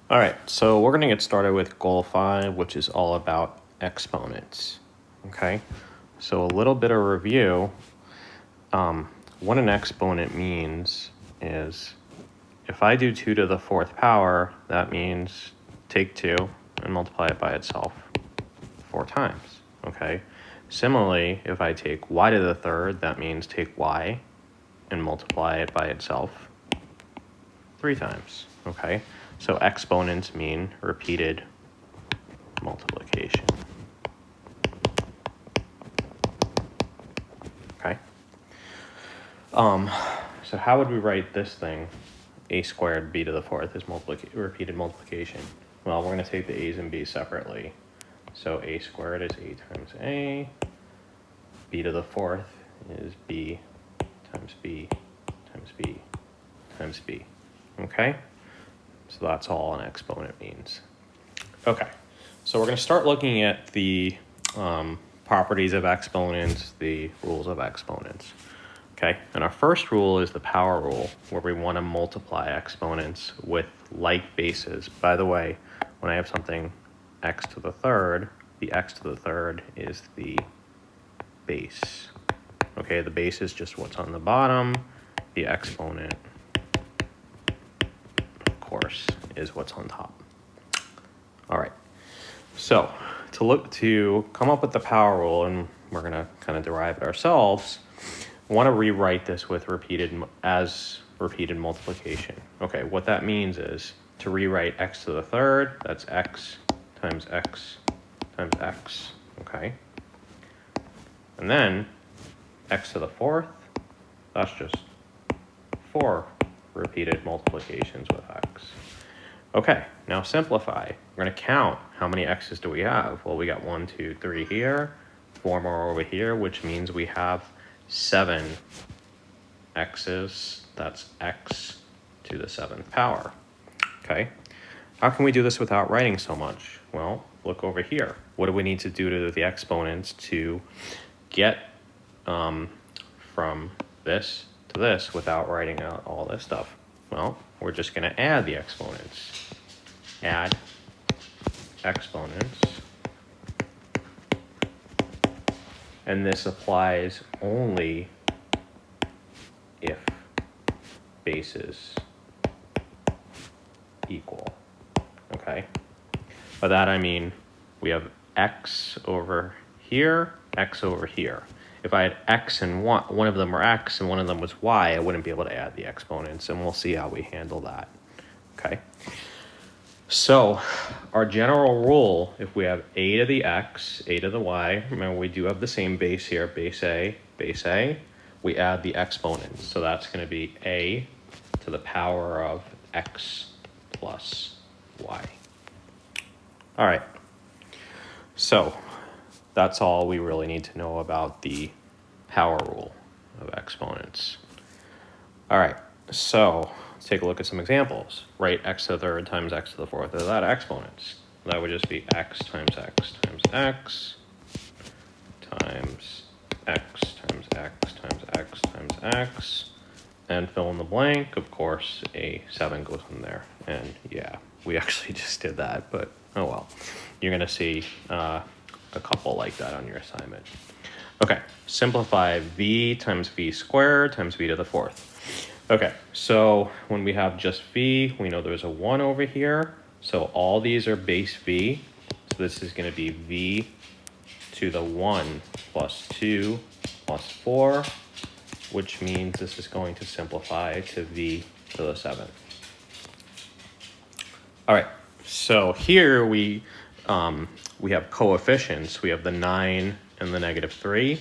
All right, so we're going to get started with goal 5, which is all about exponents. Okay, so a little bit of review. What an exponent means is if I do 2 to the 4th power, that means take 2 and multiply it by itself 4 times. Okay, similarly, if I take y to the 3rd, that means take y and multiply it by itself 3 times. Okay, so exponents mean repeated multiplication. Okay. So how would we write this thing? A squared b to the 4th is repeated multiplication. Well, we're going to take the a's and b's separately. So a squared is a times a. B to the 4th is b times b times b times b. Okay? So that's all an exponent means. Okay. So we're going to start looking at the properties of exponents, the rules of exponents. Okay, and our first rule is the power rule, where we want to multiply exponents with like bases. By the way, when I have something x to the 3rd, the x to the 3rd is the base. Okay, the base is just what's on the bottom. The exponent, of course, is what's on top. All right, so to come up with the power rule, and we're going to kind of derive it ourselves, I want to rewrite this with repeated multiplication. Okay, what that means is to rewrite x to the 3rd, that's x times x times x, okay? And then x to the 4th, that's just 4 repeated multiplications with x. Okay, now simplify. We're going to count how many x's do we have. Well, we got 1, 2, 3 here, 4 more over here, which means we have 7 x's, that's x to the 7th power. Okay, how can we do this without writing so much? Well, look over here. What do we need to do to the exponents to get from this to this without writing out all this stuff? Well, we're just going to add the exponents. Add exponents. And this applies only if bases equal, okay? By that I mean we have x over here, x over here. If I had x and one of them were x and one of them was y, I wouldn't be able to add the exponents, and we'll see how we handle that, okay? So our general rule, if we have a to the x, a to the y, remember we do have the same base here, base a, we add the exponents. So that's going to be a to the power of x plus y. All right, so that's all we really need to know about the power rule of exponents. All right, so let's take a look at some examples. Write x to the 3rd times x to the 4th. Are that exponents? That would just be x times x times x times x times x times x times x. And fill in the blank. Of course, a 7 goes in there. And yeah, we actually just did that, but oh well. You're going to see a couple like that on your assignment. Okay, simplify v times v squared times v to the 4th. Okay, so when we have just v, we know there's a 1 over here. So all these are base v. So this is going to be v to the 1 plus 2 plus 4, which means this is going to simplify to v to the 7th. All right, so here we have coefficients. We have the 9 and the -3,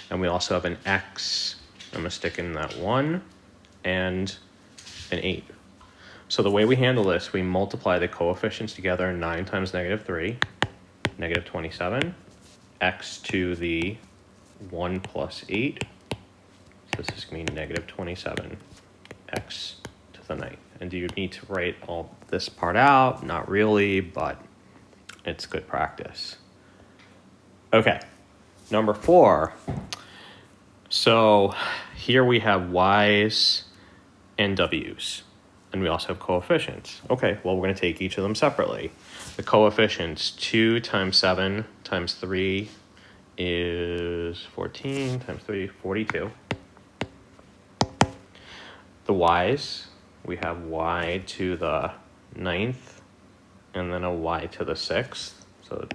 and we also have an x. I'm going to stick in that 1 and an 8. So the way we handle this, we multiply the coefficients together. 9 times -3, -27, x to the 1 plus 8. So this is going to be -27, x to the 9th. And do you need to write all this part out? Not really, but it's good practice. Okay, number 4. So here we have y's and w's. And we also have coefficients. Okay, well, we're going to take each of them separately. The coefficients, 2 times 7 times 3 is 14 times 3, 42. The y's, we have y to the 9th and then a y to the 6th. So,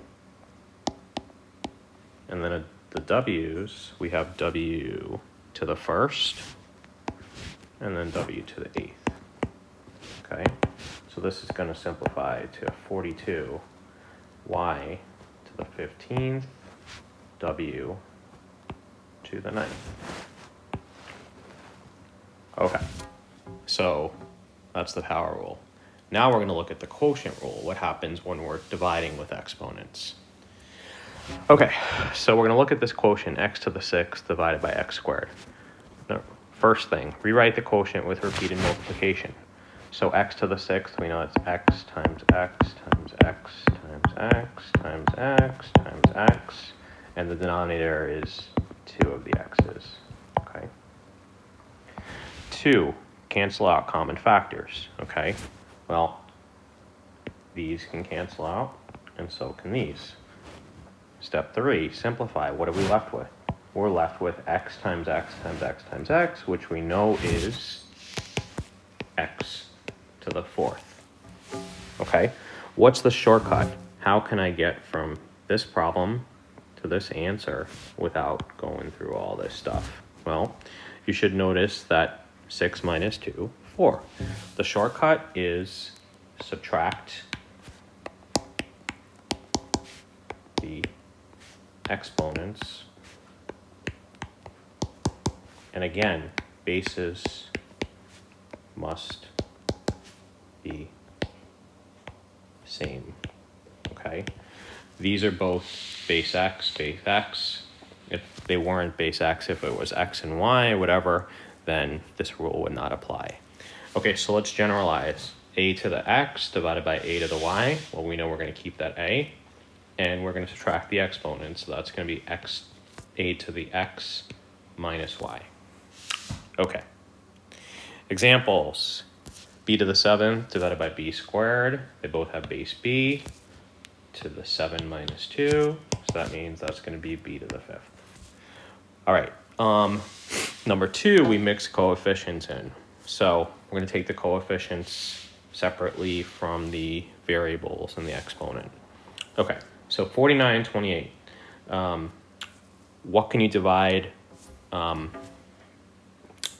and then the w's, we have w to the 1st and then w to the 8th. Okay, so this is going to simplify to 42 y to the 15th, w to the 9th. Okay, so that's the power rule. Now we're going to look at the quotient rule, what happens when we're dividing with exponents. Okay, so we're going to look at this quotient, x to the 6th divided by x squared. Now, first thing, rewrite the quotient with repeated multiplication. So x to the 6th, we know it's x times x times x times x times x times x, and the denominator is 2 of the x's. Okay. 2, cancel out common factors. Okay. Well, these can cancel out, and so can these. Step 3, simplify. What are we left with? We're left with x times x times x times x, which we know is x to the 4th. Okay, what's the shortcut? How can I get from this problem to this answer without going through all this stuff? Well, you should notice that 6 minus 2, 4. The shortcut is subtract the exponents, and again, bases must be same. Okay, these are both base x, base x. If they weren't base x, if it was x and y, whatever, then this rule would not apply. Okay, so let's generalize. A to the x divided by a to the y. Well, we know we're going to keep that a, and we're going to subtract the exponents. So that's going to be x, a to the x minus y. Okay. Examples. B to the 7th divided by b squared. They both have base b to the 7 minus 2. So that means that's going to be b to the 5th. All right. Number 2, we mix coefficients in. So we're going to take the coefficients separately from the variables and the exponent. Okay. So 49 and 28. What can you divide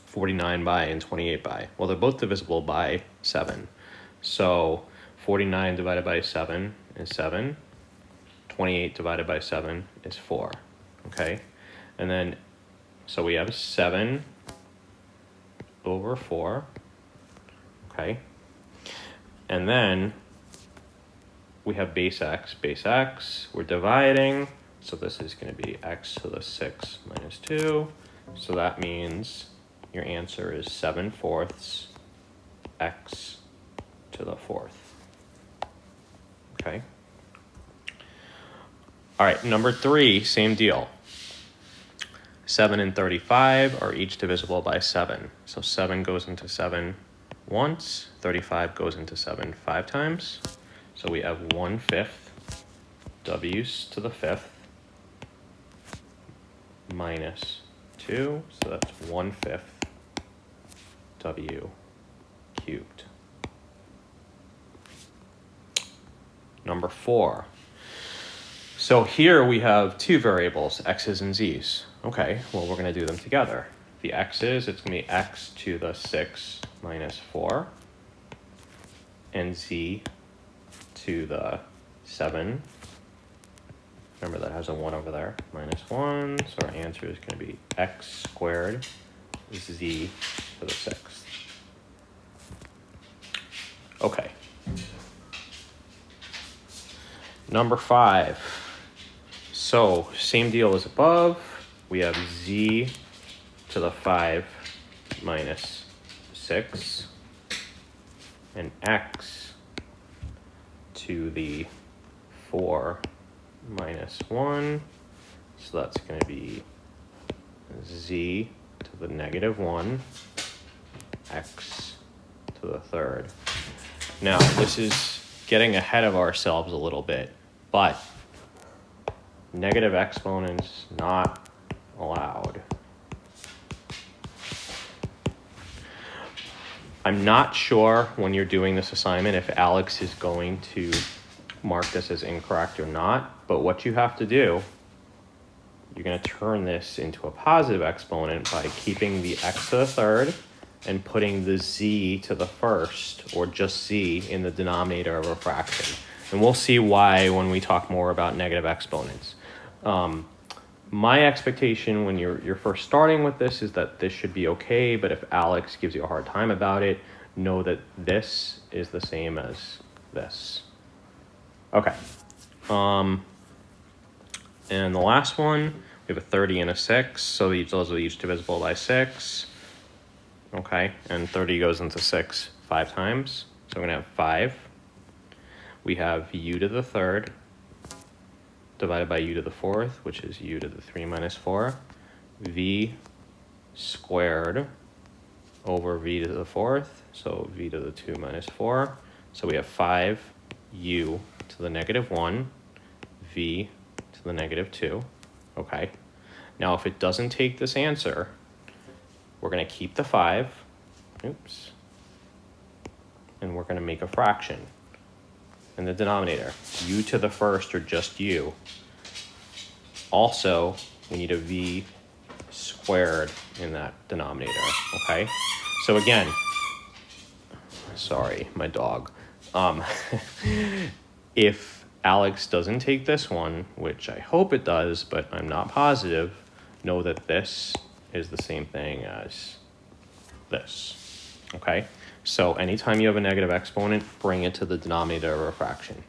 49 by and 28 by? Well, they're both divisible by 7. So 49 divided by 7 is 7. 28 divided by 7 is 4. Okay? And then, so we have 7 over 4. Okay? And then we have base x, base x. We're dividing. So this is going to be x to the 6 minus 2. So that means your answer is 7/4 x to the 4th. Okay. All right, number 3, same deal. 7 and 35 are each divisible by 7. So 7 goes into 7 once, 35 goes into 7 5 times. So we have 1/5 w's to the 5th minus 2. So that's 1/5 w cubed. Number 4. So here we have 2 variables, x's and z's. Okay, well, we're going to do them together. The x's, it's going to be x to the 6 minus 4, and z to the 7. Remember that has a 1 over there, minus 1. So our answer is going to be x squared z to the 6th. Okay. Number 5. So same deal as above. We have z to the 5 minus 6 and x to the 4 minus 1. So that's going to be z to the negative 1, x to to the third. Now, this is getting ahead of ourselves a little bit, but negative exponents not allowed. I'm not sure when you're doing this assignment if Alex is going to mark this as incorrect or not, but what you have to do, you're going to turn this into a positive exponent by keeping the x to the third and putting the z to the first, or just z, in the denominator of a fraction. And we'll see why when we talk more about negative exponents. My expectation when you're first starting with this is that this should be okay, but if Alex gives you a hard time about it, know that this is the same as this. Okay. And the last one, we have a 30 and a 6, so those are each divisible by 6. Okay, and 30 goes into 6 5 times, so we're going to have 5. We have u to the third divided by u to the fourth, which is u to the 3 minus 4, v squared over v to the fourth, so v to the 2 minus 4. So we have 5u to the negative 1, v to the negative 2. Okay, now if it doesn't take this answer, we're going to keep the 5, oops, and we're going to make a fraction in the denominator. U to the first, or just u. Also, we need a v squared in that denominator, okay? So again, sorry, my dog. If Alex doesn't take this one, which I hope it does, but I'm not positive, know that this is the same thing as this, okay? So anytime you have a negative exponent, bring it to the denominator of a fraction.